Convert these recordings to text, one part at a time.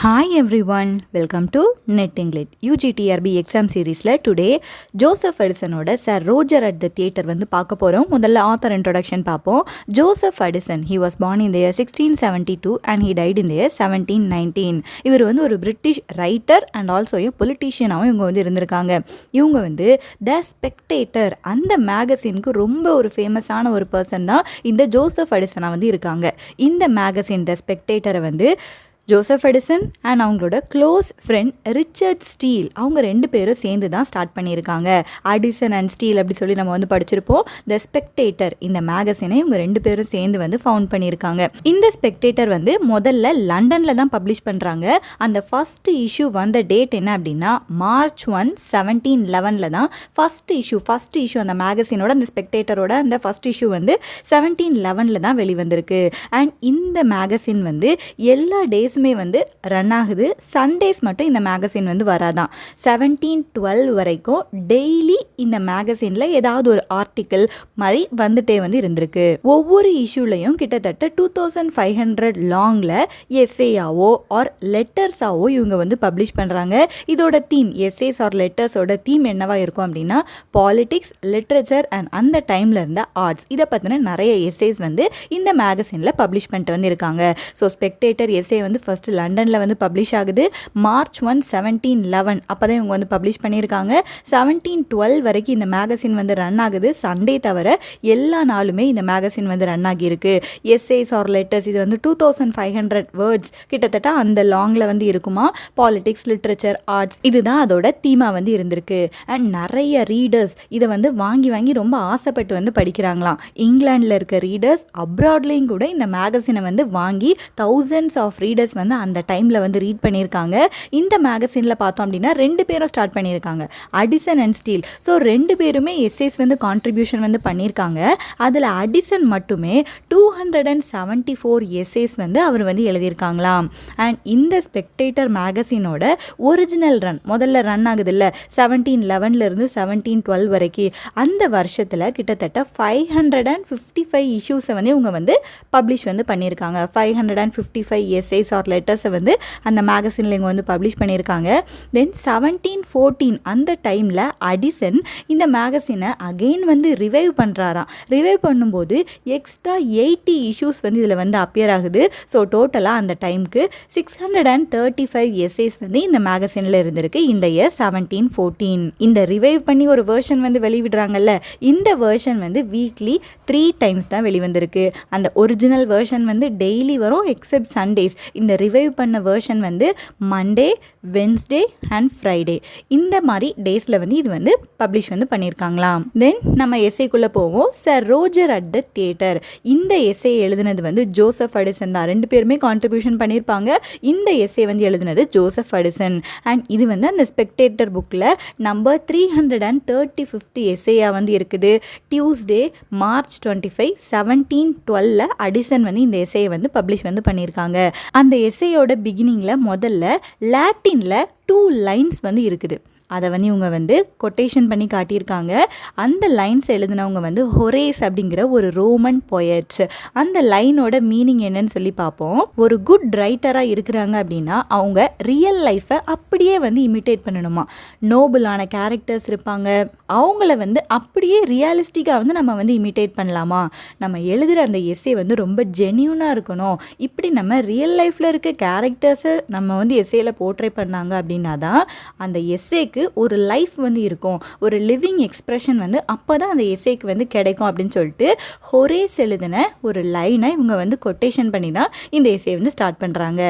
Hi everyone, welcome to NetEnglit UGTRB exam சீரீஸில் today Joseph எடிசனோட sir Roger at the theatre வந்து பார்க்க போகிறோம். முதல்ல ஆத்தர் இன்ட்ரொடக்ஷன் பார்ப்போம். Joseph Addison he was born in the year 1672 and he died in the year 1719. இவர் வந்து ஒரு பிரிட்டிஷ் ரைட்டர் அண்ட் ஆல்சோ பொலிட்டீஷியனாகவும் இவங்க வந்து இருந்திருக்காங்க. இவங்க வந்து த ஸ்பெக்டேட்டர் அந்த மேகசினுக்கு ரொம்ப ஒரு ஃபேமஸான ஒரு பர்சன் தான் இந்த ஜோசப் எடிசனாக வந்து இருக்காங்க. இந்த மேகசின் த ஸ்பெக்டேட்டரை வந்து ஜோசப் எடிசன் அண்ட் அவங்களோட க்ளோஸ் ஃப்ரெண்ட் ரிச்சர்ட் ஸ்டீல் அவங்க ரெண்டு பேரும் சேர்ந்து தான் ஸ்டார்ட் பண்ணியிருக்காங்க. அடிசன் அண்ட் ஸ்டீல் அப்படி சொல்லி நம்ம வந்து படிச்சிருப்போம். த ஸ்பெக்டேட்டர் இந்த மேகசினை இவங்க ரெண்டு பேரும் சேர்ந்து வந்து ஃபவுண்ட் பண்ணியிருக்காங்க. இந்த ஸ்பெக்டேட்டர் வந்து முதல்ல லண்டனில் தான் பப்ளிஷ் பண்ணுறாங்க. அந்த ஃபர்ஸ்ட் இஷ்யூ வந்த டேட் என்ன அப்படின்னா March 1, 1711 தான் ஃபர்ஸ்ட் இஷ்யூ அந்த மேகசினோட அந்த ஸ்பெக்டேட்டரோட அந்த ஃபர்ஸ்ட் இஷ்யூ வந்து 1711 தான் வெளிவந்திருக்கு. அண்ட் இந்த மேகசின் வந்து எல்லா டேஸ் வந்து ரன் ஆகுது. சண்டேஸ் மட்டும் இந்த மேகசின் வந்து வராதான். 1712 வரைக்கும் டெய்லி இந்த மேகசின்ல ஏதாவது ஒரு ஆர்டிக்கல் மாதிரி வந்துட்டே வந்து இருந்திருக்கு. ஒவ்வொரு இஷ்யூலையும் கிட்டத்தட்ட 2500 லாங்ல எஸ்ஏயாவோ ஆர் லெட்டர்ஸாவோ இவங்க வந்து பப்ளிஷ் பண்றாங்க. இதோட தீம் எஸ்ஏஸ் ஆர் லெட்டர்ஸோட தீம் என்னவா இருக்கும் அப்படின்னா பாலிடிக்ஸ், லிட்ரேச்சர் அண்ட் அந்த டைம்ல இருந்த ஆர்ட்ஸ். இதை பத்தின நிறைய எஸ்ஏஸ் வந்து இந்த மேகசின்ல பப்ளிஷ் பண்ணிட்டு வந்து இருக்காங்க. ஸோ ஸ்பெக்டேட்டர் எஸ்ஏ வந்து ஃபர்ஸ்ட் லண்டனில் வந்து பப்ளிஷ் ஆகுது. March 1, 1711 அப்போ தான் இவங்க வந்து பப்ளிஷ் பண்ணியிருக்காங்க. 1712 வரைக்கும் இந்த மேகசின் வந்து ரன் ஆகுது. சண்டே தவிர எல்லா நாளுமே இந்த மேகசின் வந்து ரன் ஆகியிருக்கு. எஸ்ஏஸ் ஆர் லெட்டர்ஸ் இது வந்து 2500 வேர்ட்ஸ் கிட்டத்தட்ட அந்த லாங்கில் வந்து இருக்குமா. பாலிடிக்ஸ், லிட்ரேச்சர், ஆர்ட்ஸ் இதுதான் அதோட தீமா வந்து இருந்திருக்கு. அண்ட் நிறைய ரீடர்ஸ் இதை வந்து வாங்கி ரொம்ப ஆசைப்பட்டு வந்து படிக்கிறாங்களாம். இங்கிலாண்டில் இருக்க ரீடர்ஸ் அப்ராட்லேயும் கூட இந்த மேகசினை வந்து வாங்கி thousands ஆஃப் ரீடர்ஸ் வந்து அந்த டைமில் வந்து ரீட் பண்ணியிருக்காங்க. இந்த மேகசினில் பார்த்தோம் அப்படின்னா ரெண்டு பேரும் ஸ்டார்ட் பண்ணியிருக்காங்க, அடிசன் அண்ட் ஸ்டீல். ஸோ ரெண்டு பேருமே எஸ்ஏஸ் வந்து கான்ட்ரிபியூஷன் வந்து பண்ணியிருக்காங்க. அதில் அடிசன் மட்டுமே 274 எஸ்ஏஸ் வந்து அவர் வந்து எழுதியிருக்காங்களாம். அண்ட் இந்த ஸ்பெக்டேட்டர் மேகசினோட ஒரிஜினல் முதல்ல ரன் ஆகுது இல்லை 1711 1712 வரைக்கும் அந்த வருஷத்தில் கிட்டத்தட்ட 555 இஷ்யூஸை வந்து இவங்க வந்து பப்ளிஷ் வந்து பண்ணியிருக்காங்க. 555 எஸ்ஏஸ் ஆர் லெட்டர்ஸை வந்து அந்த மேகசினில் இவங்க வந்து பப்ளிஷ் பண்ணியிருக்காங்க. தென் 1714 அந்த டைமில் அடிசன் இந்த மேகசினை அகெயின் வந்து ரிவைவ் பண்ணுறாராம். ரிவைவ் பண்ணும்போது எக்ஸ்ட்ரா 80 இஷ்யூஸ் வந்து இதில் வந்து அப்பியர் ஆகுது. ஸோ டோட்டலாக அந்த டைமுக்கு 635 எஸ்ஏஸ் வந்து இந்த மேகசினில் இருந்திருக்கு இந்த இயர் 1714. இந்த ரிவைவ் பண்ணி ஒரு வேர்ஷன் வந்து வெளிவிடுறாங்கல்ல, இந்த வேர்ஷன் வந்து வீக்லி 3 டைம்ஸ் தான் வெளிவந்திருக்கு. அந்த ஒரிஜினல் வேர்ஷன் வந்து டெய்லி வரும் எக்ஸப்ட் சண்டேஸ். இந்த ரிவைவ் பண்ண வேர்ஷன் வந்து மண்டே, வென்ஸ்டே அண்ட் ஃப்ரைடே இந்த மாதிரி டேஸில் வந்து இது வந்து பப்ளிஷ் வந்து பண்ணியிருக்காங்களாம். தென் நம்ம எஸ்ஏக்குள்ளே போவோம். Sir Roger at the theatre இந்த எஸ்ஏ எழுதினது வந்து ஜோசப் எடிசன் தான். ரெண்டு பேருமே கான்ட்ரிபியூஷன் பண்ணியிருப்பாங்க. இந்த எஸ்ஏ வந்து எழுதினது ஜோசப் எடிசன். அண்ட் இது வந்து அந்த ஸ்பெக்டேட்டர் புக்கில் நம்பர் 335 எஸ்ஏயா வந்து இருக்குது. டியூஸ்டே March 25, 1712 அடிசன் வந்து இந்த எஸ்ஏ வந்து பப்ளிஷ் வந்து பண்ணியிருக்காங்க. அந்த எஸ்ஏயோட பிகினிங்கில் முதல்ல லாட்டினில் 2 லைன்ஸ் வந்து இருக்குது. அதை வந்து இவங்க வந்து கொட்டேஷன் பண்ணி காட்டியிருக்காங்க. அந்த லைன்ஸ் எழுதினவங்க வந்து ஹொரேஸ் அப்படிங்கிற ஒரு ரோமன் போயட். அந்த லைனோட மீனிங் என்னன்னு சொல்லி பார்ப்போம். ஒரு குட் ரைட்டராக இருக்கிறாங்க அப்படின்னா அவங்க ரியல் லைஃப்பை அப்படியே வந்து இமிட்டேட் பண்ணணுமா. நோபலான கேரக்டர்ஸ் இருப்பாங்க, அவங்கள வந்து அப்படியே ரியலிஸ்டிக்காக வந்து நம்ம வந்து இமிட்டேட் பண்ணலாமா. நம்ம எழுதுகிற அந்த எஸ்ஏ வந்து ரொம்ப ஜென்யூனாக இருக்கணும். இப்படி நம்ம ரியல் லைஃப்பில் இருக்க கேரக்டர்ஸை நம்ம வந்து எஸ்ஏல போர்ட்ரே பண்ணாங்க அப்படின்னா தான் அந்த எஸ்ஏக்கு ஒரு லைஃப் வந்து இருக்கும், ஒரு லிவிங் எக்ஸ்பிரஷன் வந்து அப்போ தான் அந்த எஸ்ஏக்கு வந்து கிடைக்கும் அப்படின்னு சொல்லிட்டு ஹொரேஸ் எழுதின ஒரு லைனை இவங்க வந்து கொட்டேஷன் பண்ணி தான் இந்த எஸ்ஏ வந்து ஸ்டார்ட் பண்ணுறாங்க.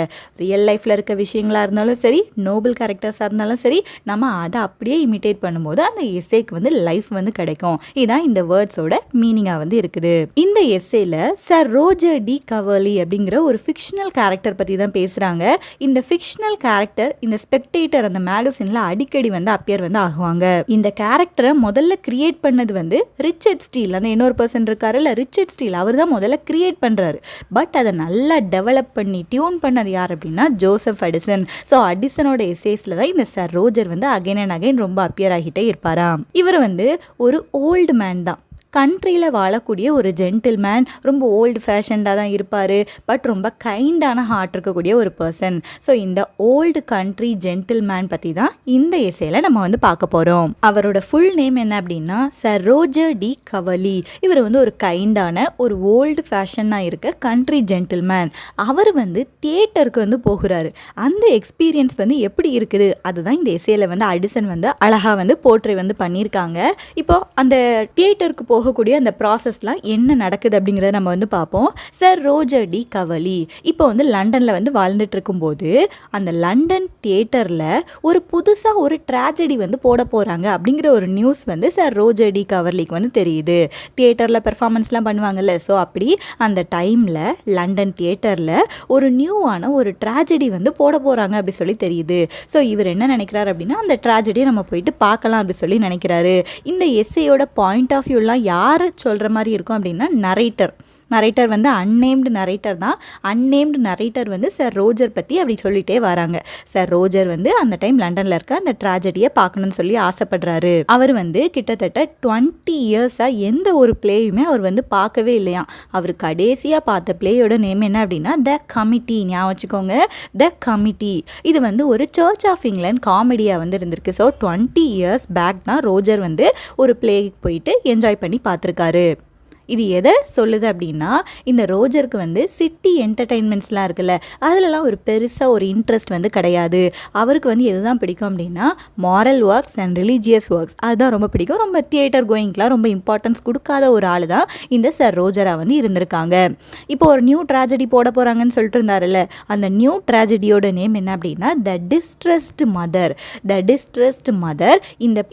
ரியல் லைஃப்பில் இருக்க விஷயங்களாக இருந்தாலும் சரி, நோபல் கேரக்டர்ஸாக இருந்தாலும் சரி, நம்ம அதை அப்படியே இமிட்டேட் பண்ணும்போது அந்த எஸ்ஏக்கு வந்து லைஃப் வந்து கிடைக்கும். இதுதான் இந்த வேர்ட்ஸோட மீனிங்காக வந்து இருக்குது. இந்த எஸ்ஏல சார் ரோஜர் டி கவர்லி அப்படிங்கிற ஒரு ஃபிக்ஷனல் கேரக்டர் பற்றி தான் பேசுகிறாங்க. இந்த ஃபிக்ஷனல் கேரக்டர் இந்த ஸ்பெக்டேட்டர் அந்த மேகசினில் அடிக்கடி வந்து அப்பியர் வந்து ஆகுவாங்க. இந்த கேரக்டரை முதல்ல கிரியேட் பண்ணது வந்து ரிச்சர்ட் ஸ்டீல், அந்த இன்னொரு பர்சன் இருக்காருல்ல ரிச்சர்ட் ஸ்டீல், அவர் தான் முதல்ல கிரியேட் பண்ணுறாரு. பட் அதை நல்லா டெவலப் பண்ணி டியூன் பண்ணது யார் அப்படின்னா ஜோசப் எடிசன். ஸோ அடிசனோட எஸ்ஏஸில் தான் இந்த சார் ரோஜர் வந்து அகைன் அண்ட் அகைன் ரொம்ப அப்பியர் ஆகிட்டே இருப்பாராம். இவர் வந்து ஒரு ஓல்டு மேன் தான், கண்ட்ரியில் வாழக்கூடிய ஒரு ஜென்டில்மேன், ரொம்ப ஓல்டு ஃபேஷன்டாக தான் இருப்பார், பட் ரொம்ப கைண்டான ஹார்ட் இருக்கக்கூடிய ஒரு பர்சன். ஸோ இந்த ஓல்டு கண்ட்ரி ஜென்டில்மேன் பற்றி தான் இந்த எஸ்ஸேல நம்ம வந்து பார்க்க போகிறோம். அவரோட ஃபுல் நேம் என்ன அப்படின்னா சர் ரோஜர் டி கவலி. இவர் வந்து ஒரு கைண்டான ஒரு ஓல்டு ஃபேஷனாக இருக்க கண்ட்ரி ஜென்டில்மேன். அவர் வந்து தியேட்டருக்கு வந்து போகிறாரு. அந்த எக்ஸ்பீரியன்ஸ் வந்து எப்படி இருக்குது அதுதான் இந்த எஸ்ஸேல வந்து அடிசன் வந்து அழகாக வந்து போர்ட்ரே வந்து பண்ணியிருக்காங்க. இப்போ அந்த தியேட்டருக்கு போகக்கூடிய அந்த ப்ராசஸ்லாம் என்ன நடக்குது அப்படிங்கிறத நம்ம வந்து பார்ப்போம். சர் ரோஜர் டி கவலி இப்போ வந்து லண்டனில் வந்து வாழ்ந்துட்டு இருக்கும்போது அந்த லண்டன் தியேட்டரில் ஒரு புதுசாக ஒரு ட்ராஜடி வந்து போட போகிறாங்க அப்படிங்கிற ஒரு நியூஸ் வந்து சார் ரோஜர் டி கவர்லிக்கு வந்து தெரியுது. தியேட்டரில் பெர்ஃபார்மன்ஸ்லாம் பண்ணுவாங்கல்ல, ஸோ அப்படி அந்த டைமில் லண்டன் தியேட்டரில் ஒரு நியூவான ஒரு ட்ராஜடி வந்து போட போகிறாங்க அப்படி சொல்லி தெரியுது. ஸோ இவர் என்ன நினைக்கிறாரு அப்படின்னா அந்த ட்ராஜடியை நம்ம போயிட்டு பார்க்கலாம் அப்படி சொல்லி நினைக்கிறாரு. இந்த எஸ்ஸேயோட பாயிண்ட் ஆஃப் வியூலாம் யார் சொல்கிற மாதிரி இருக்கும் அப்படின்னா நரேட்டர் வந்து அன்னேம்டு நரேட்டர் தான். அன்னேம்டு நரேட்டர் வந்து சார் ரோஜர் பற்றி அப்படி சொல்லிகிட்டே வராங்க. சார் ரோஜர் வந்து அந்த டைம் லண்டனில் இருக்க அந்த ட்ராஜடியை பார்க்கணும்னு சொல்லி ஆசைப்படுறாரு. அவர் வந்து கிட்டத்தட்ட 20 இயர்ஸாக எந்த ஒரு பிளேயுமே அவர் வந்து பார்க்கவே இல்லையா. அவர் கடைசியாக பார்த்த பிளேயோட நேம் என்ன அப்படின்னா த கமிட்டி. ஞாபகம் வச்சுக்கோங்க, த கமிட்டி. இது வந்து ஒரு சர்ச் ஆஃப் இங்கிலாந்து காமெடியாக வந்து இருந்திருக்கு. ஸோ 20 இயர்ஸ் பேக் தான் ரோஜர் வந்து ஒரு பிளேக்கு போயிட்டு என்ஜாய் பண்ணி பார்த்துருக்காரு. இது எதை சொல்லுது அப்படின்னா இந்த ரோஜருக்கு வந்து சிட்டி என்டர்டெயின்மெண்ட்ஸ்லாம் இருக்குல்ல, அதிலலாம் ஒரு பெருசாக ஒரு இன்ட்ரெஸ்ட் வந்து கிடையாது. அவருக்கு வந்து எதுதான் பிடிக்கும் அப்படின்னா moral works and religious works, அதுதான் ரொம்ப பிடிக்கும். ரொம்ப தியேட்டர் கோயிங்க்கெலாம் ரொம்ப இம்பார்ட்டன்ஸ் கொடுக்காத ஒரு ஆள் தான் இந்த சார் ரோஜராக வந்து இருந்திருக்காங்க. இப்போ ஒரு நியூ ட்ராஜடி போட போகிறாங்கன்னு சொல்லிட்டு இருந்தாருல்ல, அந்த நியூ ட்ராஜடியோட நேம் என்ன அப்படின்னா த டிஸ்ட்ரெஸ்டு மதர். த டிஸ்ட்ரெஸ்டு மதர்.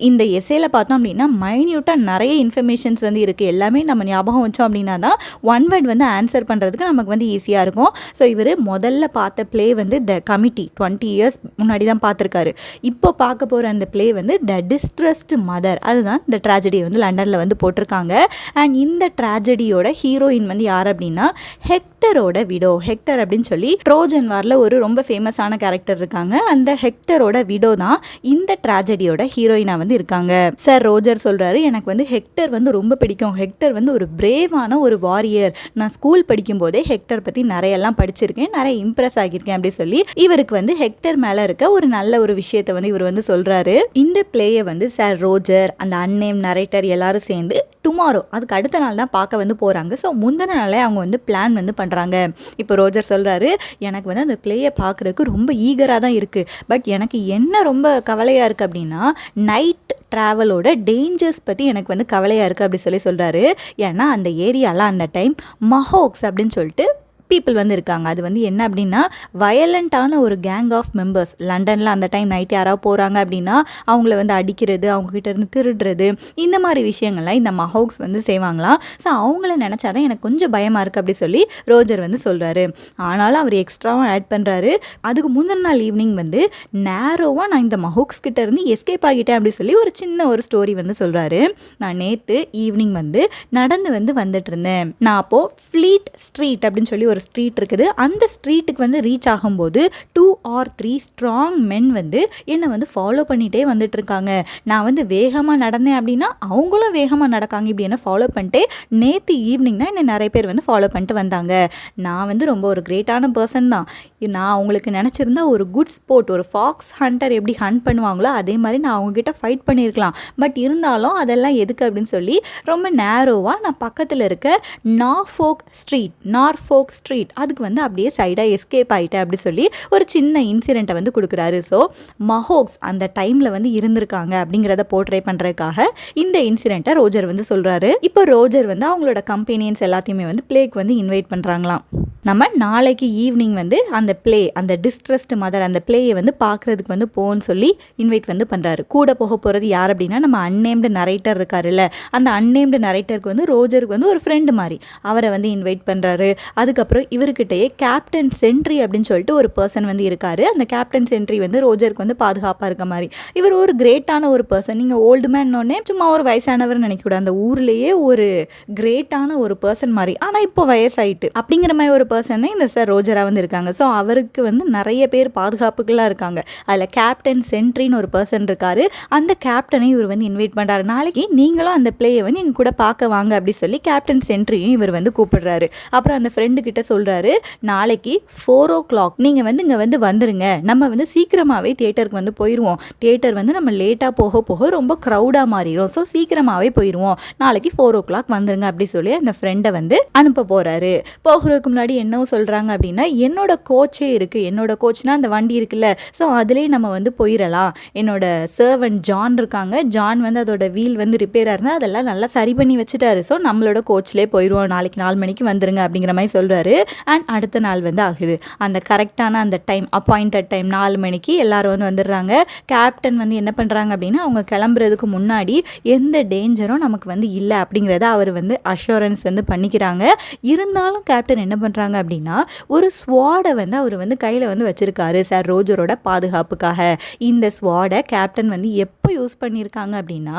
இந்த எஸ்ஸேல பார்த்தோம் அப்படின்னா மைன்யூட்டாக நிறைய இன்ஃபர்மேஷன்ஸ் வந்து இருக்குது. எல்லாமே நம்ம ஞாபகம் வச்சோம் அப்படின்னா தான் ஒன் வேர்ட் வந்து ஆன்சர் பண்ணுறதுக்கு நமக்கு வந்து ஈஸியாக இருக்கும். ஸோ இவர் முதல்ல பார்த்த பிளே வந்து த கமிட்டி 20 இயர்ஸ் முன்னாடி தான் பார்த்துருக்காரு. இப்போ பார்க்க போகிற அந்த பிளே வந்து த டிஸ்ட்ரெஸ்டு மதர். அதுதான் இந்த ட்ராஜடியை வந்து லண்டனில் வந்து போட்டிருக்காங்க. அண்ட் இந்த ட்ராஜடியோட ஹீரோயின் வந்து யார் அப்படின்னா ஹெக்டரோட விடோ. ஹெக்டர் அப்படின்னு சொல்லி ட்ரோஜன் வாரில் ஒரு ரொம்ப ஃபேமஸான கேரக்டர் இருக்காங்க. அந்த ஹெக்டரோட விடோ தான் இந்த ட்ராஜடியோட ஹீரோயினாக வந்து இருக்காங்க. சார் ரோஜர் சொல்கிறாரு, எனக்கு வந்து ஹெக்டர் வந்து ரொம்ப பிடிக்கும். ஹெக்டர் வந்து ஒரு பிரேவான ஒரு வாரியர். நான் ஸ்கூல் படிக்கும்போதே ஹெக்டர் பற்றி நிறையெல்லாம் படிச்சிருக்கேன், நிறைய இம்ப்ரெஸ் ஆகியிருக்கேன் அப்படி சொல்லி இவருக்கு வந்து ஹெக்டர் மேலே இருக்க ஒரு நல்ல ஒரு விஷயத்தை வந்து இவர் வந்து சொல்கிறாரு. இந்த பிளேயை வந்து சார் ரோஜர் அந்த அன்னேம் நரேட்டர் எல்லாரும் சேர்ந்து டுமாரோ, அதுக்கு அடுத்த நாள் தான் பார்க்க வந்து போகிறாங்க. ஸோ முந்தின நாளே அவங்க வந்து பிளான் வந்து பண்ணுறாங்க. இப்போ ரோஜர் சொல்கிறாரு, எனக்கு வந்து அந்த பிளேயை பார்க்குறதுக்கு ரொம்ப ஈகராக தான் இருக்குது. பட் எனக்கு என்ன ரொம்ப கவலையாக இருக்குது அப்படின்னா நைட் ட்ராவலோட டேஞ்சர்ஸ் பற்றி எனக்கு வந்து கவலையாக இருக்குது அப்படி சொல்லி சொல்கிறாரு. ஏன்னா அந்த ஏரியாவில் அந்த டைம் மஹோக்ஸ் அப்படின்னு சொல்லிட்டு பீப்புள் வந்து இருக்காங்க. அது வந்து என்ன அப்படின்னா வயலண்ட்டான ஒரு கேங் ஆஃப் மெம்பர்ஸ். லண்டனில் அந்த டைம் நைட் யாராவது போகிறாங்க அப்படின்னா அவங்கள வந்து அடிக்கிறது, அவங்ககிட்ட இருந்து திருடுறது, இந்த மாதிரி விஷயங்கள்லாம் இந்த மஹோக்ஸ் வந்து செய்வாங்களாம். ஸோ அவங்கள நினச்சாதான் எனக்கு கொஞ்சம் பயமாக இருக்குது அப்படி சொல்லி ரோஜர் வந்து சொல்கிறாரு. ஆனாலும் அவர் எக்ஸ்ட்ராவாக ஆட் பண்ணுறாரு. அதுக்கு முந்தின நாள் ஈவினிங் வந்து நேரோவாக நான் இந்த மஹோக்ஸ் கிட்ட இருந்து எஸ்கேப் ஆகிட்டேன் அப்படி சொல்லி ஒரு சின்ன ஒரு ஸ்டோரி வந்து சொல்கிறாரு. நான் நேற்று ஈவினிங் வந்து நடந்து வந்துட்டு இருந்தேன். நான் அப்போது ஃப்ளீட் ஸ்ட்ரீட் அப்படின்னு சொல்லி ஒரு ஸ்ட்ரீட் இருக்குது. அந்த ஸ்ட்ரீட்டுக்கு வந்து ரீச் ஆகும்போது 2 or 3 ஸ்ட்ராங் மென் வந்து என்னை வந்து ஃபாலோ பண்ணிகிட்டே வந்துட்டு இருக்காங்க. நான் வந்து வேகமாக நடந்தேன் அப்படின்னா அவங்களும் வேகமாக நடக்காங்க. இப்படி என்ன ஃபாலோ பண்ணிட்டு நேற்று ஈவினிங் தான் என்னை நிறைய பேர் வந்து ஃபாலோ பண்ணிட்டு வந்தாங்க. நான் வந்து ரொம்ப ஒரு கிரேட்டான பர்சன் தான். நான் அவங்களுக்கு நினச்சிருந்தா ஒரு குட் ஸ்போர்ட், ஒரு ஃபாக்ஸ் ஹண்டர் எப்படி ஹண்ட் பண்ணுவாங்களோ அதே மாதிரி நான் அவங்கக்கிட்ட ஃபைட் பண்ணியிருக்கலாம். பட் இருந்தாலும் அதெல்லாம் எதுக்கு அப்படின்னு சொல்லி ரொம்ப நேரோவாக நான் பக்கத்தில் இருக்க நார்ஃபோக் ஸ்ட்ரீட் அதுக்கு வந்து அப்படியே சைடாக எஸ்கேப் ஆகிட்டேன் அப்படி சொல்லி ஒரு சின்ன இன்சிடெண்ட்டை வந்து கொடுக்குறாரு. ஸோ மஹோக்ஸ் அந்த டைமில் வந்து இருந்திருக்காங்க அப்படிங்கிறத போர்ட்ரே பண்ணுறதுக்காக இந்த இன்சிடெண்ட்டை ரோஜர் வந்து சொல்கிறாரு. இப்போ ரோஜர் வந்து அவங்களோட கம்பெனியன்ஸ் எல்லாத்தையுமே வந்து பிளேக்கு வந்து இன்வைட் பண்ணுறாங்களாம். நம்ம நாளைக்கு ஈவினிங் வந்து அந்த அந்த டிஸ்ட்ரெஸ்ட் மதர் அந்த பிளேயை வந்து பார்க்குறதுக்கு வந்து போன்னு சொல்லி இன்வைட் வந்து பண்ணுறாரு. கூட போக போகிறது யார் அப்படின்னா நம்ம அன்னேம்டு நரேட்டர் இருக்காருல்ல, அந்த அன்னேம்டு நரேட்டருக்கு வந்து ரோஜருக்கு வந்து ஒரு ஃப்ரெண்டு மாதிரி அவரை வந்து இன்வைட் பண்ணுறாரு. அதுக்கப்புறம் அதுக்கப்புறம் இவர்கிட்டயே கேப்டன் சென்ட்ரி அப்படின்னு சொல்லிட்டு ஒரு பர்சன் வந்து இருக்காரு. அந்த கேப்டன் சென்ட்ரி வந்து ரோஜருக்கு வந்து பாதுகாப்பாக இருக்க மாதிரி. இவர் ஒரு கிரேட்டான ஒரு பர்சன். நீங்கள் ஓல்டு மேன்னோடனே சும்மா ஒரு வயசானவர் நினைக்கக்கூடாது. அந்த ஊர்லேயே ஒரு கிரேட்டான ஒரு பர்சன் மாதிரி, ஆனால் இப்போ வயசாயிட்டு அப்படிங்கிற மாதிரி ஒரு பர்சன் தான் இந்த சார் ரோஜராக வந்து இருக்காங்க. ஸோ அவருக்கு வந்து நிறைய பேர் பாதுகாப்புகளாக இருக்காங்க. அதில் கேப்டன் சென்ட்ரின்னு ஒரு பர்சன் இருக்காரு. அந்த கேப்டனை இவர் வந்து இன்வைட் பண்ணுறாரு. நாளைக்கு நீங்களும் அந்த பிளேயை வந்து எங்க கூட பார்க்க வாங்க அப்படி சொல்லி கேப்டன் சென்ட்ரியும் இவர் வந்து கூப்பிடுறாரு. அப்புறம் அந்த ஃப்ரெண்டு கிட்ட சொல்றாரு, நாளைக்கு 4 o'clock நீங்கள் வந்து இங்கே வந்து வந்துருங்க, நம்ம வந்து சீக்கிரமாகவே தியேட்டருக்கு வந்து போயிடுவோம். தியேட்டர் வந்து நம்ம லேட்டாக போக போக ரொம்ப க்ரௌடாக மாறிடும். ஸோ சீக்கிரமாகவே போயிடுவோம், நாளைக்கு 4 o'clock வந்துருங்க அப்படி சொல்லி அந்த ஃப்ரெண்டை வந்து அனுப்ப போகிறாரு. போகிறதுக்கு முன்னாடி என்னவும் சொல்கிறாங்க அப்படின்னா, என்னோட கோச்சே இருக்குது, என்னோட கோச்னா அந்த வண்டி இருக்குல்ல, ஸோ அதுலேயே நம்ம வந்து போயிடலாம். என்னோட சர்வன்ட் ஜான் இருக்காங்க, ஜான் வந்து அதோட வீல் வந்து ரிப்பேராக இருந்தால் அதெல்லாம் நல்லா சரி பண்ணி வச்சுட்டாரு. ஸோ நம்மளோட கோச்லேயே போயிடுவோம், நாளைக்கு 4 மணிக்கு வந்துருங்க அப்படிங்கிற மாதிரி சொல்கிறாரு. அண்ட் அடுத்த நாள் வந்து ஆகுது. அந்த கரெக்டான அந்த டைம், அப்பாயிண்டட் டைம் 4 மணிக்கு எல்லாரும் வந்து வந்துடுறாங்க. கேப்டன் வந்து என்ன பண்ணுறாங்க அப்படின்னா, அவங்க கிளம்புறதுக்கு முன்னாடி எந்த டேஞ்சரும் நமக்கு வந்து இல்லை அப்படிங்கிறத அவர் வந்து அஷூரன்ஸ் வந்து பண்ணிக்கிறாங்க. இருந்தாலும் கேப்டன் என்ன பண்ணுறாங்க அப்படின்னா, ஒரு ஸ்வாடை வந்து அவர் வந்து கையில் வந்து வச்சுருக்காரு சார் ரோஜரோட பாதுகாப்புக்காக. இந்த ஸ்வாடை கேப்டன் வந்து எப்போ யூஸ் பண்ணியிருக்காங்க அப்படின்னா,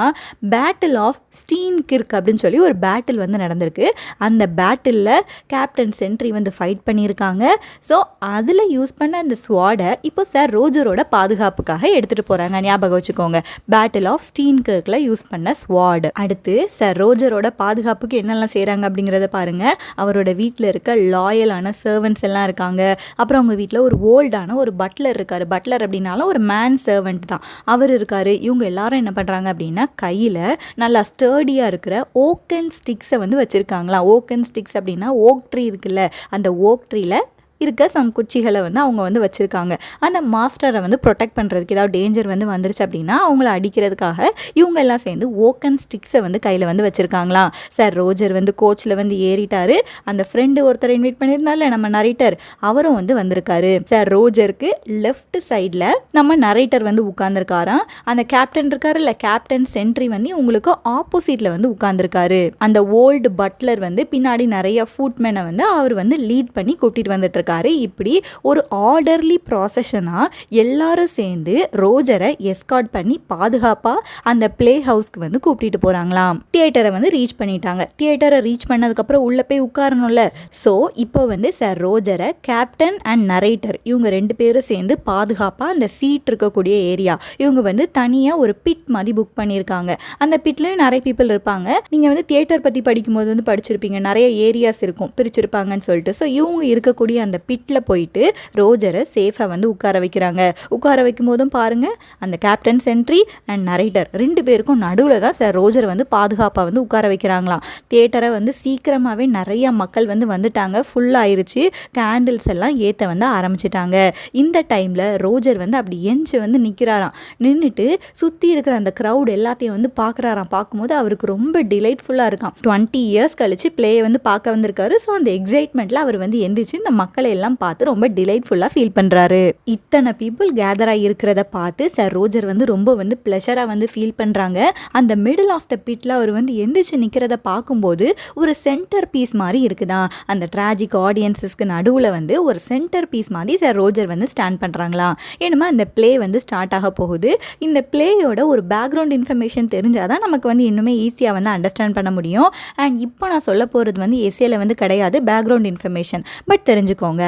பேட்டில் ஆஃப் ஸ்டீன்கிர்க் அப்படின்னு சொல்லி ஒரு பேட்டில் வந்து நடந்திருக்கு. அந்த பேட்டிலில் கேப்டன் சென்ட்ரி வந்து ஃபைட் பண்ணியிருக்காங்க. ஸோ அதில் யூஸ் பண்ண அந்த ஸ்வாடை இப்போ சார் ரோஜரோட பாதுகாப்புக்காக எடுத்துகிட்டு போகிறாங்க. ஞாபகம் வச்சுக்கோங்க, பேட்டில் ஆஃப் ஸ்டீன்கிர்க்கில் யூஸ் பண்ண ஸ்வாட். அடுத்து சார் ரோஜரோட பாதுகாப்புக்கு என்னெல்லாம் செய்கிறாங்க அப்படிங்கிறத பாருங்கள். அவரோட வீட்டில் இருக்க லாயலான சர்வன்ட்ஸ் எல்லாம் இருக்காங்க. அப்புறம் அவங்க வீட்டில் ஒரு ஓல்டான ஒரு பட்லர் இருக்கார். பட்லர் அப்படின்னாலும் ஒரு மேன் சர்வெண்ட் தான், அவர் இருக்கார். இவங்க எல்லாரும் என்ன பண்ணுறாங்க அப்படின்னா, கையில் நல்லா ஸ்டர்டியாக இருக்கிற ஓக்கன் ஸ்டிக்ஸை வந்து வச்சுருக்காங்களாம். ஓக்கன் ஸ்டிக்ஸ் அப்படின்னா ஓக் ட்ரீ இருக்குல்ல, அந்த ஓக் ட்ரீல இருக்க சம் குச்சிகளை வந்து அவங்க வந்து வச்சுருக்காங்க. அந்த மாஸ்டரை வந்து ப்ரொடெக்ட் பண்ணுறதுக்கு, ஏதாவது டேஞ்சர் வந்து வந்துருச்சு அப்படின்னா அவங்கள அடிக்கிறதுக்காக இவங்க எல்லாம் சேர்ந்து ஓக்கன் ஸ்டிக்ஸை வந்து கையில் வந்து வச்சுருக்காங்களாம். சார் ரோஜர் வந்து கோச்சில் வந்து ஏறிட்டார். அந்த ஃப்ரெண்டு ஒருத்தர் இன்வைட் பண்ணியிருந்தால நம்ம நரேட்டர், அவரும் வந்து வந்திருக்காரு. சார் ரோஜருக்கு லெஃப்ட் சைடில் நம்ம நரேட்டர் வந்து உட்கார்ந்துருக்காராம். அந்த கேப்டன் இருக்காருல்ல, கேப்டன் சென்ட்ரி வந்து உங்களுக்கு ஆப்போசிட்டில் வந்து உட்கார்ந்துருக்காரு. அந்த ஓல்டு பட்லர் வந்து பின்னாடி நிறைய ஃபுட்மேனை வந்து அவர் வந்து லீட் பண்ணி கூட்டிகிட்டு வந்துட்டு இருக்காரு. இப்படி ஒரு ஆர்டர்லி ப்ராசஷனாக எல்லாரும் சேர்ந்து ரோஜரை எஸ்கார்ட் பண்ணி பாதுகாப்பாக அந்த பிளே ஹவுஸ்க்கு வந்து கூப்பிட்டு போகிறாங்களாம். தியேட்டரை வந்து ரீச் பண்ணிட்டாங்க. தியேட்டரை ரீச் பண்ணதுக்கப்புறம் உள்ளே போய் உட்காரணும்ல. ஸோ இப்போ வந்து சார் ரோஜரை கேப்டன் அண்ட் நரேட்டர் இவங்க 2 பேரும் சேர்ந்து பாதுகாப்பாக அந்த சீட் இருக்கக்கூடிய ஏரியா, இவங்க வந்து தனியாக ஒரு பிட் மாதிரி புக் பண்ணியிருக்காங்க. அந்த பிட்லேயும் நிறைய பீப்புள் இருப்பாங்க. நீங்கள் வந்து தியேட்டர் பற்றி படிக்கும்போது வந்து படிச்சிருப்பீங்க, நிறைய ஏரியாஸ் இருக்கும் பிரிச்சிருப்பாங்கன்னு சொல்லிட்டு. ஸோ இவங்க இருக்கக்கூடிய அந்த பிட்டில் போயிட்டு ரோஜரை சேஃபாக வந்து உட்கார வைக்கிறாங்க. உட்கார வைக்கும் போதும் பாருங்கள், அந்த கேப்டன் சென்ட்ரி அண்ட் நரேட்டர் 2 பேருக்கும் நடுவில் தான் சார் ரோஜரை வந்து பாதுகாப்பாக வந்து உட்கார வைக்கிறாங்களாம். தியேட்டரை வந்து சீக்கிரமாகவே நிறையா மக்கள் வந்து வந்துட்டாங்க, ஃபுல்லாகிருச்சு. கேண்டில்ஸ் எல்லாம் ஏற்ற வந்து ஆரம்பிச்சிட்டாங்க. இந்த டைமில் ரோஜர் வந்து அப்படி எஞ்சி வந்து நிற்கிறாராம். நின்றுட்டு சுற்றி இருக்கிற அந்த க்ரௌட் எல்லாத்தையும் வந்து பார்க்குறாராம். பார்க்கும்போது அவருக்கு ரொம்ப டிலைட்ஃபுல்லாக இருக்கான். 20 இயர்ஸ் கழிச்சு பிளேயை வந்து பார்க்க வந்திருக்காரு. ஸோ அந்த எக்ஸைட்மெண்ட்டில் அவர் வந்து எந்திரிச்சு இந்த மக்களை எல்லாம் பார்த்து ரொம்ப டிலைட்ஃபுல்லாக ஃபீல் பண்ணுறாரு. இத்தனை பீப்புள் கேதராக இருக்கிறத பார்த்து சார் ரோஜர் வந்து ரொம்ப வந்து ப்ளஷராக வந்து ஃபீல் பண்ணுறாங்க. அந்த மிடில் ஆஃப் த பிட்டில் அவர் வந்து எந்திரிச்சு நிற்கிறத பார்க்கும்போது ஒரு சென்டர் பீஸ் மாதிரி இருக்குதான். அந்த ட்ராஜிக் ஆடியன்ஸஸ்க்கு நடுவில் வந்து ஒரு சென்டர் பீஸ் மாதிரி சார் ரோஜர் வந்து ஸ்டாண்ட் பண்ணுறாங்களாம். ஏன்னா இந்த பிளே வந்து ஸ்டார்ட் ஆக போகுது. இந்த பிளேயோட ஒரு பேக்ரவுண்ட் இன்ஃபர்மேஷன் தெரிஞ்சால் தான் நமக்கு வந்து இன்னுமே ஈஸியாக வந்து அண்டர்ஸ்டாண்ட் பண்ண முடியும். அண்ட் இப்போ நான் சொல்ல போகிறது வந்து எஸ்ஏல வந்து கிடையாது, பேக்ரவுண்ட் இன்ஃபர்மேஷன். பட் தெரிஞ்சுக்கோங்க,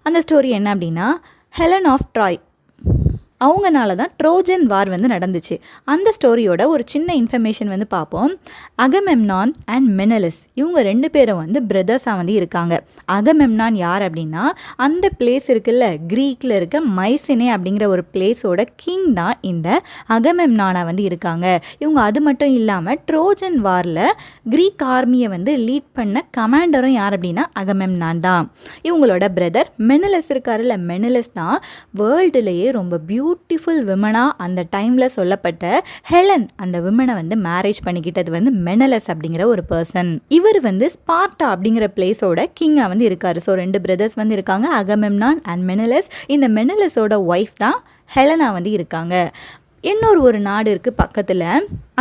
அந்த ஸ்டோரி என்ன அப்படின்னா, ஹெலன் ஆஃப் ட்ராய் அவங்கனால தான் ட்ரோஜன் வார் வந்து நடந்துச்சு. அந்த ஸ்டோரியோட ஒரு சின்ன இன்ஃபர்மேஷன் வந்து பார்ப்போம். அகமெம்னான் அண்ட் மெனலிஸ் இவங்க 2 பேரும் வந்து பிரதர்ஸாக வந்து இருக்காங்க. அகமெம்னான் யார் அப்படின்னா, அந்த பிளேஸ் இருக்குல்ல, க்ரீக்கில் இருக்க மைசினே அப்படிங்கிற ஒரு பிளேஸோட கிங் தான் இந்த அகமெம்னானா வந்து இருக்காங்க. இவங்க அது மட்டும் இல்லாமல் ட்ரோஜன் வாரில் க்ரீக் ஆர்மியை வந்து லீட் பண்ண கமாண்டரும் யார் அப்படின்னா அகமெம்னான் தான். இவங்களோட பிரதர் மெனலிஸ் இருக்காருல்ல, மெனலிஸ் தான் வேர்ல்டுலேயே ரொம்ப பியூட்டிஃபுல் விமனாக அந்த டைமில் சொல்லப்பட்ட ஹெலன் அந்த விமனை வந்து மேரேஜ் பண்ணிக்கிட்டது வந்து மெனலஸ் அப்படிங்கிற ஒரு பர்சன். இவர் வந்து ஸ்பார்ட்டா அப்படிங்கிற பிளேஸோட கிங்காக வந்து இருக்காரு. ஸோ 2 பிரதர்ஸ் வந்து இருக்காங்க, அகமெம்னான் அண்ட் மெனலஸ். இந்த மெனலஸோட ஒய்ஃப் தான் ஹெலனா வந்து இருக்காங்க. இன்னொரு நாடு இருக்குது பக்கத்தில்,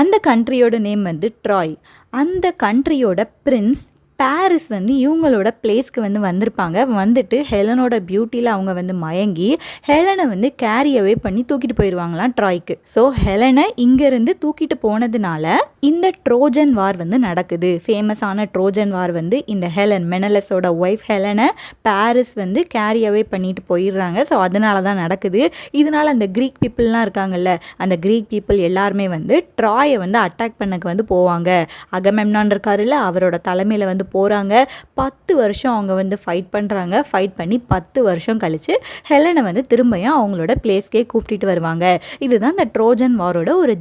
அந்த கண்ட்ரியோட நேம் வந்து ட்ராய். அந்த கண்ட்ரியோட பிரின்ஸ் பாரிஸ் வந்து இவங்களோட பிளேஸ்க்கு வந்து வந்திருப்பாங்க. வந்துட்டு ஹெலனோட பியூட்டியில் அவங்க வந்து மயங்கி ஹெலனை வந்து கேரியவே பண்ணி தூக்கிட்டு போயிடுவாங்களாம் ட்ராய்க்கு. ஸோ ஹெலனை இங்கேருந்து தூக்கிட்டு போனதுனால இந்த ட்ரோஜன் வார் வந்து நடக்குது. ஃபேமஸான ட்ரோஜன் வார் வந்து இந்த ஹெலன், மெனலஸோட ஒய்ஃப் ஹெலனை பாரிஸ் வந்து கேரியவே பண்ணிட்டு போயிடுறாங்க. ஸோ அதனால தான் நடக்குது. இதனால அந்த க்ரீக் பீப்புளெலாம் இருக்காங்கல்ல, அந்த க்ரீக் பீப்புள் எல்லாருமே வந்து ட்ராயை வந்து அட்டாக் பண்ணக்கு வந்து போவாங்க. அகமெம்னான் இருக்காருல்ல, அவரோட தலைமையில் வந்து போகிறாங்க. 10 வருஷம் அவங்க வந்து ஃபைட் பண்ணுறாங்க. ஃபைட் பண்ணி 10 வருஷம் கழித்து ஹெலனை வந்து திரும்பியும் அவங்களோட பிளேஸ்க்கே கூப்பிட்டுட்டு வருவாங்க. இதுதான் இந்த ட்ரோஜன் வாரோட ஒரு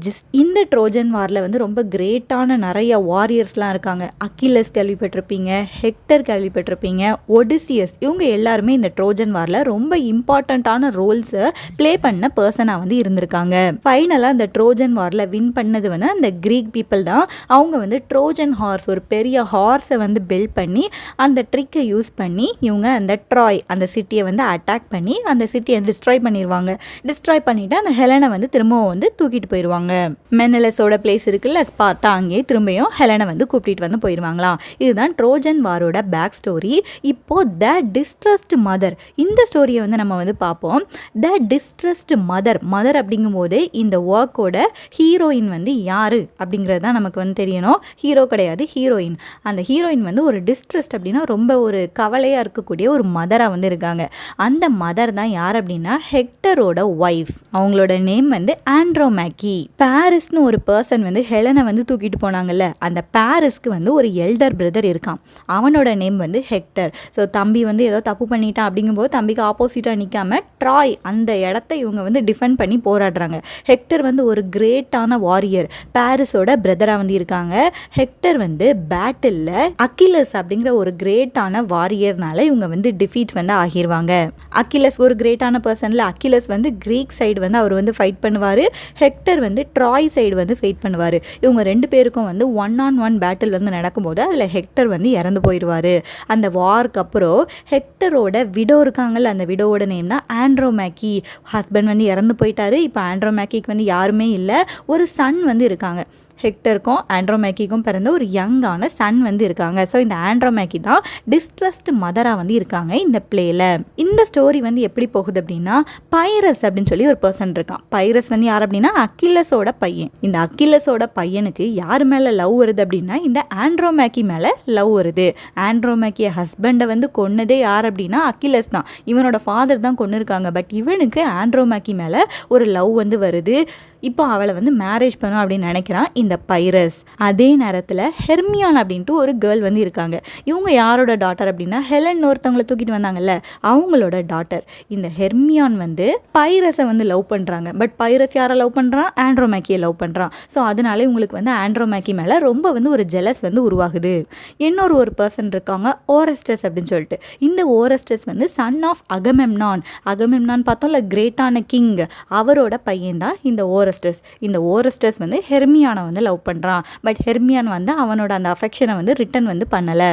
இந்த ட்ரோஜன் வாரில் வந்து ரொம்ப கிரேட்டான நிறைய வாரியர்ஸ்லாம் இருக்காங்க. அக்கிலஸ் கேள்விப்பட்டிருப்பீங்க, ஹெக்டர் கேள்விப்பட்டிருப்பீங்க, ஒடிசியஸ். இவங்க எல்லாருமே இந்த ட்ரோஜன் வாரில் ரொம்ப இம்பார்ட்டண்ட்டான ரோல்ஸை ப்ளே பண்ண பர்சனாக வந்து இருந்திருக்காங்க. ஃபைனலாக இந்த ட்ரோஜன் வாரில் வின் பண்ணது வந்து அந்த க்ரீக் பீப்புள் தான். அவங்க வந்து ட்ரோஜன் ஹார்ஸ், ஒரு பெரிய ஹார்ஸை வந்து பில்ட் பண்ணி அந்த ட்ரிக்கை யூஸ் பண்ணி இவங்க அந்த ட்ராய் அந்த சிட்டியை வந்து அட்டாக் பண்ணி அந்த சிட்டியை டிஸ்ட்ராய் பண்ணிடுவாங்க. டிஸ்ட்ராய் பண்ணிவிட்டு அந்த ஹெலனை வந்து திரும்பவும் வந்து தூக்கிட்டு போயிடுவாங்க. மெனலஸோட பிளேஸ் இருக்குல்ல, ஸ்பார்ட்டா, அங்கேயே திரும்பியும் ஹெலனை வந்து கூப்பிட்டு வந்து போயிடுவாங்களாம். இதுதான் ட்ரோஜன் வாரோட பேக் ஸ்டோரி. இப்போது த டிஸ்ட்ரஸ்ட் மதர், இந்த ஸ்டோரியை வந்து நம்ம வந்து பார்ப்போம். த டிஸ்ட்ரஸ்ட் மதர் அப்படிங்கும்போது இந்த ஒர்க்கோட ஹீரோயின் வந்து யார் அப்படிங்கிறது தான் நமக்கு வந்து தெரியணும். ஹீரோ கிடையாது, ஹீரோயின். அந்த ஹீரோயின் வந்து ஒரு டிஸ்ட்ரஸ்ட் அப்படின்னா ரொம்ப ஒரு கவலையாக இருக்கக்கூடிய ஒரு மதராக வந்து இருக்காங்க. அந்த மதர் தான் யார் அப்படின்னா ஹெக்டரோட ஒய்ஃப். அவங்களோட நேம் வந்து ஆண்ட்ரோமேக்கி. பாரிஸ்னு ஒரு பர்சன் வந்து ஹெலனை வந்து தூக்கிட்டு போனாங்கல்ல, அந்த பாரிஸ்க்கு வந்து ஒரு எல்டர் பிரதர் இருக்கான். அவனோட நேம் வந்து ஹெக்டர். ஸோ தம்பி வந்து ஏதோ தப்பு பண்ணிட்டான் அப்படிங்கும்போது தம்பிக்கு ஆப்போசிட்டாக நிற்காம ட்ராய் அந்த இடத்த இவங்க வந்து டிஃபெண்ட் பண்ணி போராடுறாங்க. ஹெக்டர் வந்து ஒரு கிரேட்டான வாரியர், பாரிஸோட பிரதராக வந்து இருக்காங்க. ஹெக்டர் வந்து பேட்டிலில் அக்கிலஸ் அப்படிங்கிற ஒரு கிரேட்டான வாரியர்னால இவங்க வந்து டிஃபீட் வந்து ஆகிடுவாங்க. அக்கிலஸ் ஒரு கிரேட்டான பர்சனில், அக்கிலஸ் வந்து கிரீக் சைடு வந்து அவர் வந்து ஃபைட் பண்ணுவார். ஹெக்டர் வந்து ட்ராய் சைடு வந்து ஃபைட் பண்ணுவார். இவங்க 2 பேருக்கும் வந்து 1-on-1 பேட்டில் வந்து நடக்கும்போது அதில் ஹெக்டர் வந்து இறந்து போயிடுவார். அந்த வார்க்கு அப்புறம் ஹெக்டரோட விடோ இருக்காங்கல்ல, அந்த விடோவோட நேம் தான் ஆண்ட்ரோமேக்கி. ஹஸ்பண்ட் வந்து இறந்து போயிட்டாரு. இப்போ ஆண்ட்ரோமேக்கிக்கு வந்து யாருமே இல்லை. ஒரு சன் வந்து இருக்காங்க. ஹெக்டருக்கும் ஆண்ட்ரோமேக்கிக்கும் பிறந்த ஒரு யங்கான சன் வந்து இருக்காங்க. ஸோ இந்த ஆண்ட்ரோமேக்கி தான் டிஸ்ட்ரஸ்ட் மதராக வந்து இருக்காங்க இந்த பிளேயில். இந்த ஸ்டோரி வந்து எப்படி போகுது அப்படின்னா, பைரஸ் அப்படின்னு சொல்லி ஒரு பர்சன் இருக்கான். பைரஸ் வந்து யார் அப்படின்னா அக்கிலஸோட பையன். இந்த அக்கிலஸோட பையனுக்கு யார் மேலே லவ் வருது அப்படின்னா இந்த ஆண்ட்ரோமேக்கி மேலே லவ் வருது. ஆண்ட்ரோமேக்கிய ஹஸ்பண்டை வந்து கொன்னதே யார் அப்படின்னா அக்கிலஸ் தான். இவனோட ஃபாதர் தான் கொண்டு இருக்காங்க. பட் இவனுக்கு ஆண்ட்ரோமேக்கி மேலே ஒரு லவ் வந்து வருது. இப்போ அவளை வந்து மேரேஜ் பண்ணும் அப்படின்னு நினைக்கிறான் இந்த பைரஸ். அதே நேரத்தில் ஹெர்மியான் அப்படின்ட்டு ஒரு கேர்ள் வந்து இருக்காங்க. இவங்க யாரோட டாட்டர் அப்படின்னா ஹெலன் ஒருத்தவங்களை தூக்கிட்டு வந்தாங்கல்ல, அவங்களோட டாட்டர். இந்த ஹெர்மியான் வந்து பைரஸை வந்து லவ் பண்ணுறாங்க. பட் பைரஸ் யாரை லவ் பண்ணுறான்? ஆண்ட்ரோமேக்கியை லவ் பண்ணுறான். ஸோ அதனால இவங்களுக்கு வந்து ஆண்ட்ரோமேக்கி மேலே ரொம்ப வந்து ஒரு ஜெலஸ் வந்து உருவாகுது. ஒரு பர்சன் இருக்காங்க, ஓரஸ்டஸ் அப்படின்னு சொல்லிட்டு. இந்த ஓரஸ்டஸ் வந்து சன் ஆஃப் அகமெம்னான். அகமெம்னான் பார்த்தோம்ல, கிரேட்டான கிங், அவரோட பையன் தான் இந்த இந்த ஓரஸ்டஸ் வந்து ஹெர்மியானை வந்து லவ் பண்ணுறான். பட் ஹெர்மியான் வந்து அவனோட அந்த அஃபெக்ஷனை வந்து ரிட்டன் வந்து பண்ணலை.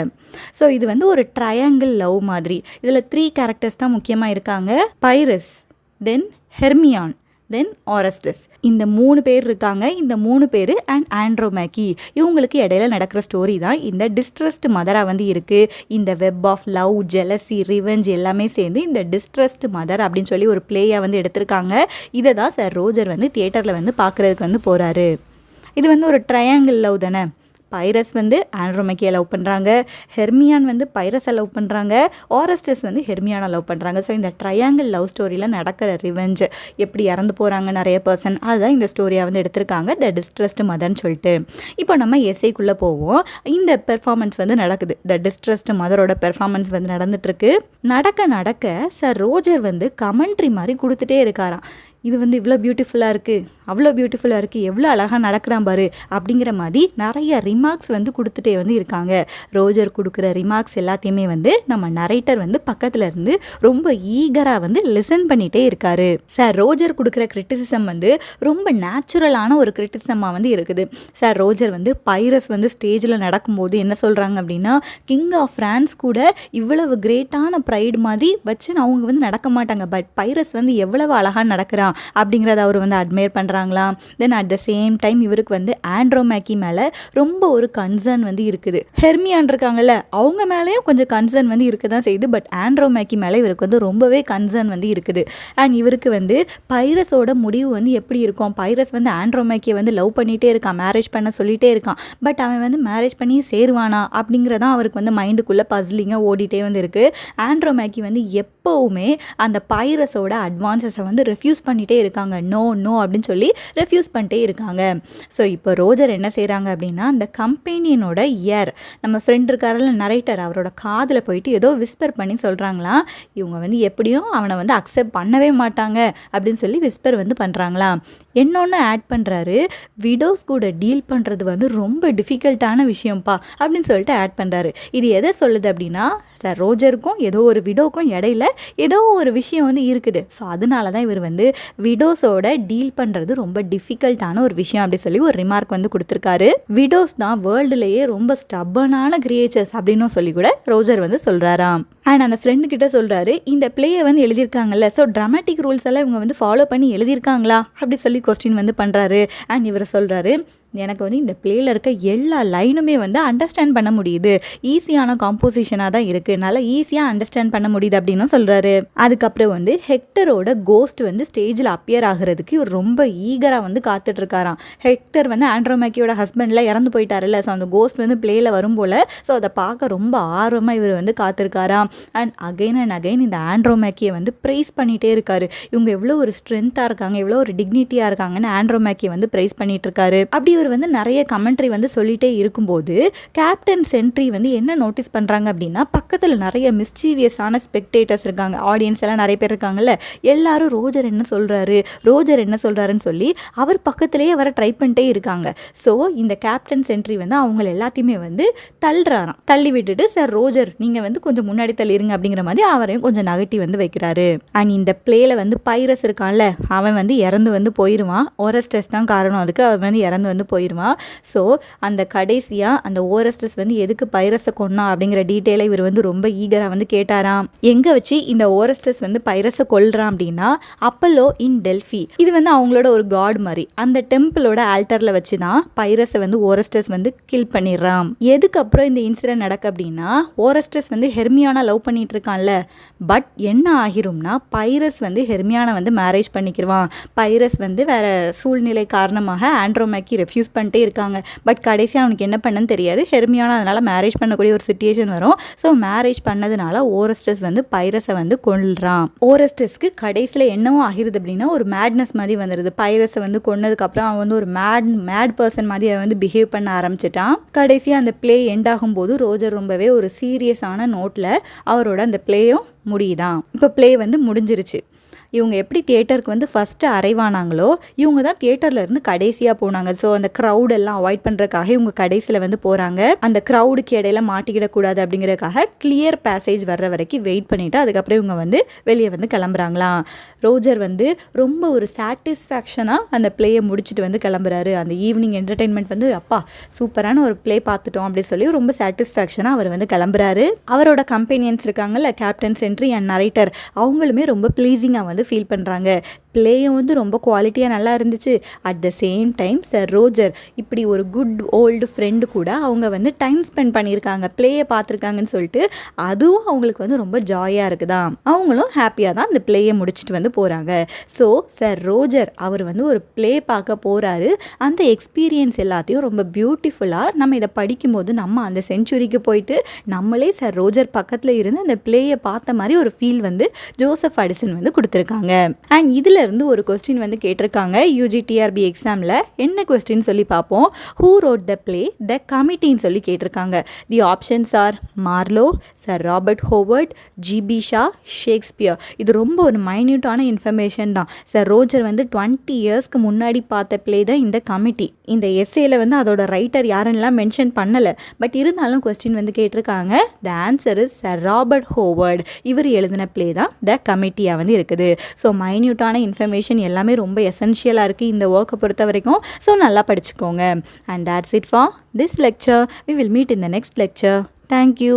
ஸோ இது வந்து ஒரு ட்ரையாங்கிள் லவ் மாதிரி. இதில் 3 கேரக்டர்ஸ் தான் முக்கியமாக இருக்காங்க. பைரஸ், தென் ஹெர்மியான், தென் ஓரஸ்டஸ். இந்த 3 பேர் இருக்காங்க. இந்த 3 பேர் அண்ட் ஆண்ட்ரோமேக்கி. இவங்களுக்கு இடையில நடக்கிற ஸ்டோரி தான் இந்த டிஸ்ட்ரஸ்ட் மதராக வந்து இருக்குது. இந்த web of love, jealousy, revenge எல்லாமே சேர்ந்து இந்த டிஸ்ட்ரஸ்ட் மதர் அப்படின்னு சொல்லி ஒரு பிளேயாக வந்து எடுத்திருக்காங்க. இதை தான் சார் ரோஜர் வந்து தியேட்டரில் வந்து பார்க்குறதுக்கு வந்து போகிறாரு. இது வந்து ஒரு ட்ரையாங்கிள் லவ் தானே. பைரஸ் வந்து ஆண்ட்ரோமேக்கியை லவ் பண்ணுறாங்க, ஹெர்மியான் வந்து பைரஸை லவ் பண்ணுறாங்க, ஓரஸ்டஸ் வந்து ஹெர்மியானை லவ் பண்ணுறாங்க. ஸோ இந்த ட்ரையாங்கிள் லவ் ஸ்டோரியில் நடக்கிற ரிவெஞ்ச், எப்படி இறந்து போகிறாங்க நிறைய பர்சன், அதுதான் இந்த ஸ்டோரியாக வந்து எடுத்திருக்காங்க, த டிஸ்ட்ரஸ்ட் மதர்னு சொல்லிட்டு. இப்போ நம்ம எஸ்ஐக்குள்ளே போவோம். இந்த பெர்ஃபார்மன்ஸ் வந்து நடக்குது. த டிஸ்ட்ரஸ்ட் மதரோட பெர்ஃபார்மன்ஸ் வந்து நடந்துட்டுருக்கு. நடக்க சார் ரோஜர் வந்து கமெண்ட்ரி மாதிரி கொடுத்துட்டே இருக்காராம். இது வந்து இவ்வளோ பியூட்டிஃபுல்லாக இருக்குது, அவ்வளோ பியூட்டிஃபுல்லாக இருக்குது, எவ்வளோ அழகாக நடக்கிறான் பாரு அப்படிங்கிற மாதிரி நிறைய ரிமார்க்ஸ் வந்து கொடுத்துட்டே வந்து இருக்காங்க. ரோஜர் கொடுக்குற ரிமார்க்ஸ் எல்லாத்தையுமே வந்து நம்ம நரேட்டர் வந்து பக்கத்தில் இருந்து ரொம்ப ஈகராக வந்து லிசன் பண்ணிகிட்டே இருக்காரு. சார் ரோஜர் கொடுக்குற கிரிட்டிசிசம் வந்து ரொம்ப நேச்சுரலான ஒரு கிரிட்டிசிசமாக வந்து இருக்குது. சார் ரோஜர் வந்து பைரஸ் வந்து ஸ்டேஜில் நடக்கும்போது என்ன சொல்கிறாங்க அப்படின்னா, கிங் ஆஃப் ஃப்ரான்ஸ் கூட இவ்வளவு கிரேட்டான ப்ரைடு மாதிரி வச்சு அவங்க வந்து நடக்க மாட்டாங்க. பட் பைரஸ் வந்து எவ்வளவு அழகாக நடக்கிறான் அப்படிங்கிறத அவர் வந்து அட்மையர் பண்ணுறாங்க. பண்ணுறாங்களாம். Then at the same time இவருக்கு வந்து ஆண்ட்ரோமேக்கி மேலே ரொம்ப ஒரு கன்சர்ன் வந்து இருக்குது. ஹெர்மியான் இருக்காங்கல்ல, அவங்க மேலேயும் கொஞ்சம் கன்சர்ன் வந்து இருக்க தான் செய்யுது. பட் ஆண்ட்ரோமேக்கி மேலே இவருக்கு வந்து ரொம்பவே கன்சர்ன் வந்து இருக்குது. அண்ட் இவருக்கு வந்து பைரஸோட முடிவு வந்து எப்படி இருக்கும், பைரஸ் வந்து ஆண்ட்ரோமேக்கியை வந்து லவ் பண்ணிகிட்டே இருக்கான், மேரேஜ் பண்ண சொல்லிகிட்டே இருக்கான். பட் அவன் வந்து மேரேஜ் பண்ணி சேருவானா அப்படிங்கிறதான் அவருக்கு வந்து மைண்டுக்குள்ளே பஸ்லிங்காக ஓடிட்டே வந்து இருக்குது. ஆண்ட்ரோமேக்கி வந்து எப்போவுமே அந்த பைரஸோட அட்வான்ஸஸை வந்து ரெஃப்யூஸ் பண்ணிகிட்டே இருக்காங்க. நோ நோ அப்படின்னு சொல்லி ரெஃப்யூஸ் பண்ணிட்டே இருக்காங்க. ஸோ இப்போ ரோஜர் என்ன செய்கிறாங்க அப்படின்னா, அந்த கம்பெனியனோட நம்ம ஃப்ரெண்ட் இருக்காரில் நரேட்டர், அவரோட காதில் போயிட்டு ஏதோ விஸ்பர் பண்ணி சொல்கிறாங்களாம், இவங்க வந்து எப்படியும் அவனை வந்து அக்செப்ட் பண்ணவே மாட்டாங்க அப்படின்னு சொல்லி விஸ்பர் வந்து பண்ணுறாங்களாம். இன்னொன்று ஆட் பண்ணுறாரு, விடோஸ் கூட டீல் பண்ணுறது வந்து ரொம்ப டிஃபிகல்ட்டான விஷயம்ப்பா அப்படின்னு சொல்லிட்டு ஆட் பண்ணுறாரு. இது எதை சொல்லுது அப்படின்னா, சார் ரோஜருக்கும் ஏதோ ஒரு விடோக்கும் இடையில ஏதோ ஒரு விஷயம் வந்து இருக்குது. ஸோ அதனால தான் இவர் வந்து விடோஸோட டீல் பண்ணுறது ரொம்ப டிஃபிகல்ட்டான ஒரு விஷயம் அப்படி சொல்லி ஒரு ரிமார்க் வந்து கொடுத்துருக்காரு. விடோஸ் தான் வேர்ல்டுலேயே ரொம்ப ஸ்டப்பனான கிரியேச்சர்ஸ் அப்படின்னும் சொல்லி கூட ரோஜர் வந்து சொல்கிறாராம். அண்ட் அந்த ஃப்ரெண்டு கிட்ட சொல்கிறாரு, இந்த பிளேயை வந்து எழுதியிருக்காங்கல்ல, ஸோ ட்ராமாட்டிக் ரூல்ஸ் எல்லாம் இவங்க வந்து ஃபாலோ பண்ணி எழுதியிருக்காங்களா அப்படி சொல்லி கொஸ்டின் வந்து பண்ணுறாரு. அண்ட் இவர் சொல்கிறாரு, எனக்கு வந்து இந்த பிளேயில் இருக்க எல்லா லைனுமே வந்து அண்டர்ஸ்டாண்ட் பண்ண முடியுது, ஈஸியான காம்போசிஷனாக தான் இருக்குது, நல்லா ஈஸியாக அண்டர்ஸ்டாண்ட் பண்ண முடியுது அப்படின்னு சொல்கிறாரு. அதுக்கப்புறம் வந்து ஹெக்டரோட கோஸ்ட் வந்து ஸ்டேஜில் அப்பியர் ஆகிறதுக்கு இவர் ரொம்ப ஈகராக வந்து காத்துட்ருக்காராம். ஹெக்டர் வந்து ஆண்ட்ரோமேக்கியோட ஹஸ்பண்டில் இறந்து போயிட்டாருல்ல, ஸோ அந்த கோஸ்ட் வந்து பிளேயில் வரும் போல். ஸோ அதை பார்க்க ரொம்ப ஆர்வமாக இவர் வந்து காத்திருக்காராம். அண்ட் அகைன் இந்த ஆண்ட்ரோமேக்கியை வந்து ப்ரைஸ் பண்ணிகிட்டே இருக்காரு. இவங்க எவ்வளோ ஒரு ஸ்ட்ரென்த்தாக இருக்காங்க, எவ்வளோ ஒரு டிக்னிட்டியாக இருக்காங்கன்னு ஆண்ட்ரோமேக்கியை வந்து ப்ரைஸ் பண்ணிட்டு இருக்காரு. அப்படி இவர் வந்து நிறைய கமெண்ட்ரி வந்து சொல்லிகிட்டே இருக்கும்போது கேப்டன் சென்ட்ரி வந்து என்ன நோட்டீஸ் பண்ணுறாங்க அப்படின்னா, பக்கத்தில் நிறைய மிஸ்சீவியஸான ஸ்பெக்டேட்டர்ஸ் இருக்காங்க, ஆடியன்ஸ் எல்லாம் நிறைய பேர் இருக்காங்கல்ல, எல்லாரும் ரோஜர் என்ன சொல்கிறாருன்னு சொல்லி அவர் பக்கத்துலேயே வர ட்ரை பண்ணிட்டே இருக்காங்க. ஸோ இந்த கேப்டன் சென்ட்ரி வந்து அவங்கள எல்லாத்தையுமே வந்து தள்ளி விட்டுட்டு, சார் ரோஜர் நீங்கள் வந்து கொஞ்சம் முன்னாடி தள்ளிருங்க அப்படிங்கிற மாதிரி அவரையும் கொஞ்சம் நகட்டி வந்து வைக்கிறாரு. அண்ட் இந்த பிளேல வந்து பைரஸ் இருக்கான்ல, அவன் வந்து இறந்து வந்து போயிடுவான். ஓரஸ்டஸ் தான் காரணம், அதுக்கு அவன் வந்து இறந்து வந்து போயிடுவான். ஸோ அந்த கடைசியாக அந்த ஓரஸ்டஸ் வந்து எதுக்கு பைரஸை கொன்னா அப்படிங்கிற டீட்டெயிலை இவர் வந்து ரொம்ப ஈகராக வந்து கேட்டாராம். எங்கே வச்சு இந்த ஓரஸ்டஸ் வந்து பைரஸை கொல்றான் அப்படின்னா, அப்பல்லோ இன் டெல்ஃபி, இது வந்து அவங்களோட ஒரு காட் மாதிரி, அந்த டெம்பிளோட ஆல்டரில் வச்சு தான் பைரஸை வந்து ஓரஸ்டஸ் வந்து கில் பண்ணிடுறான். எதுக்கப்புறம் இந்த இன்சிடென்ட் நடக்கு அப்படின்னா, ஓரஸ்டஸ் வந்து ஹெர்மியானா லவ் பண்ணிட்டு இருக்கான்ல, பட் என்ன ஆகிரும்னா பைரஸ் வந்து ஹெர்மியானை வந்து மேரேஜ் பண்ணிக்கிடுவான். பைரஸ் வந்து வேற சூழ்நிலை காரணமாக ஆண்ட்ரோமேக்கி ரெஃப்யூஸ் பண்ணிட்டே இருக்காங்க. பட் கடைசியாக அவனுக்கு என்ன பண்ணன்னு தெரியாது, ஹெர்மியானா அதனால மேரேஜ் பண்ணக்கூடிய ஒரு சிச்சுவேஷன் வரும். ஸோ மேரேஜ் பண்ணதுனால ஓரஸ்டஸ் வந்து பைரஸை வந்து கொல்றான். ஓரஸ்டஸ்க்கு கடைசியில் என்னவோ ஆகிருது அப்படின்னா, ஒரு மேட்னஸ் மாதிரி வந்துடுது. பைரஸை வந்து கொன்னதுக்கப்புறம் அவன் வந்து ஒரு மேட் பர்சன் மாதிரி அவன் வந்து பிஹேவ் பண்ண ஆரம்பிச்சிட்டான். கடைசியாக அந்த பிளே எண்ட் ஆகும்போது ரோஜர் ரொம்பவே ஒரு சீரியஸான நோட்டில் அவரோட அந்த பிளேயும் முடியுதான். இப்போ பிளே வந்து முடிஞ்சிருச்சு. இவங்க எப்படி தியேட்டருக்கு வந்து ஃபஸ்ட்டு அரைவானாங்களோ, இவங்க தான் தியேட்டர்லேருந்து கடைசியாக போனாங்க. ஸோ அந்த க்ரௌடெல்லாம் அவாய்ட் பண்ணுறதுக்காக இவங்க கடைசியில் வந்து போகிறாங்க. அந்த க்ரௌடுக்கு இடையில மாட்டிக்கிடக்கூடாது அப்படிங்கிறதுக்காக கிளியர் பேசேஜ் வர்ற வரைக்கும் வெயிட் பண்ணிவிட்டு அதுக்கப்புறம் இவங்க வந்து வெளியே வந்து கிளம்புறாங்களாம். ரோஜர் வந்து ரொம்ப ஒரு சாட்டிஸ்ஃபேக்ஷனாக அந்த பிளேயை முடிச்சுட்டு வந்து கிளம்புறாரு. அந்த ஈவினிங் என்டர்டெயின்மெண்ட் வந்து அப்பா சூப்பரான ஒரு பிளே பார்த்துட்டோம் அப்படின்னு சொல்லி ரொம்ப சாட்டிஸ்ஃபேக்ஷனாக அவர் வந்து கிளம்புறாரு. அவரோட கம்பெனியன்ஸ் இருக்காங்கல்ல, கேப்டன் சென்ட்ரி அண்ட் நரேட்டர், அவங்களுமே ரொம்ப ப்ளீஸிங்காக வந்து ஃபீல் பண்ணுறாங்க. பிளேயும் வந்து ரொம்ப குவாலிட்டியாக நல்லா இருந்துச்சு. At the same time sir Roger இப்படி ஒரு குட் ஓல்டு ஃப்ரெண்டு கூட அவங்க வந்து டைம் ஸ்பெண்ட் பண்ணியிருக்காங்க, பிளேயை பார்த்துருக்காங்கன்னு சொல்லிட்டு அதுவும் அவங்களுக்கு வந்து ரொம்ப ஜாயாக இருக்குதான். அவங்களும் ஹாப்பியாக தான் அந்த பிளேயை முடிச்சுட்டு வந்து போகிறாங்க. ஸோ சார் ரோஜர் அவர் வந்து ஒரு பிளே பார்க்க போகிறாரு. அந்த எக்ஸ்பீரியன்ஸ் எல்லாத்தையும் ரொம்ப பியூட்டிஃபுல்லாக நம்ம இதை படிக்கும்போது நம்ம அந்த செஞ்சுரிக்கு போயிட்டு நம்மளே சார் ரோஜர் பக்கத்தில் இருந்து அந்த பிளேயை பார்த்த மாதிரி ஒரு ஃபீல் வந்து ஜோசப் அடிசன் வந்து கொடுத்துருக்காங்க. அண்ட் இதில் இருந்து ஒரு கொஸ்டின் வந்து கேட்டிருக்காங்க UGTRB எக்ஸாமில். என்ன கொஸ்டின் சொல்லி பார்ப்போம். Who wrote the play the கமிட்டின்னு சொல்லி கேட்டிருக்காங்க. The options are Marlowe, sir Robert Howard, GB Shaw, Shakespeare. இது ரொம்ப ஒரு மைன்யூட்டான இன்ஃபர்மேஷன் தான். சார் ரோஜர் வந்து 20 இயர்ஸ்க்கு முன்னாடி பார்த்த பிளே தான் இந்த கமிட்டி. இந்த எஸ்ஏல வந்து அதோட ரைட்டர் யாருன்னெலாம் மென்ஷன் பண்ணலை. பட் இருந்தாலும் கொஸ்டின் வந்து கேட்டிருக்காங்க. The answer is sir Robert Howard. இவர் எழுதின பிளே தான் த கமிட்டியாக வந்து இருக்குது. ஸோ மைன்யூட்டான இன்ஃபர்மேஷன் எல்லாமே ரொம்ப எசென்ஷியலாக இருக்குது இந்த ஒர்க்கை பொறுத்த வரைக்கும். ஸோ நல்லா படிச்சுக்கோங்க. And that's it for this lecture. We will meet in the next lecture. Thank you.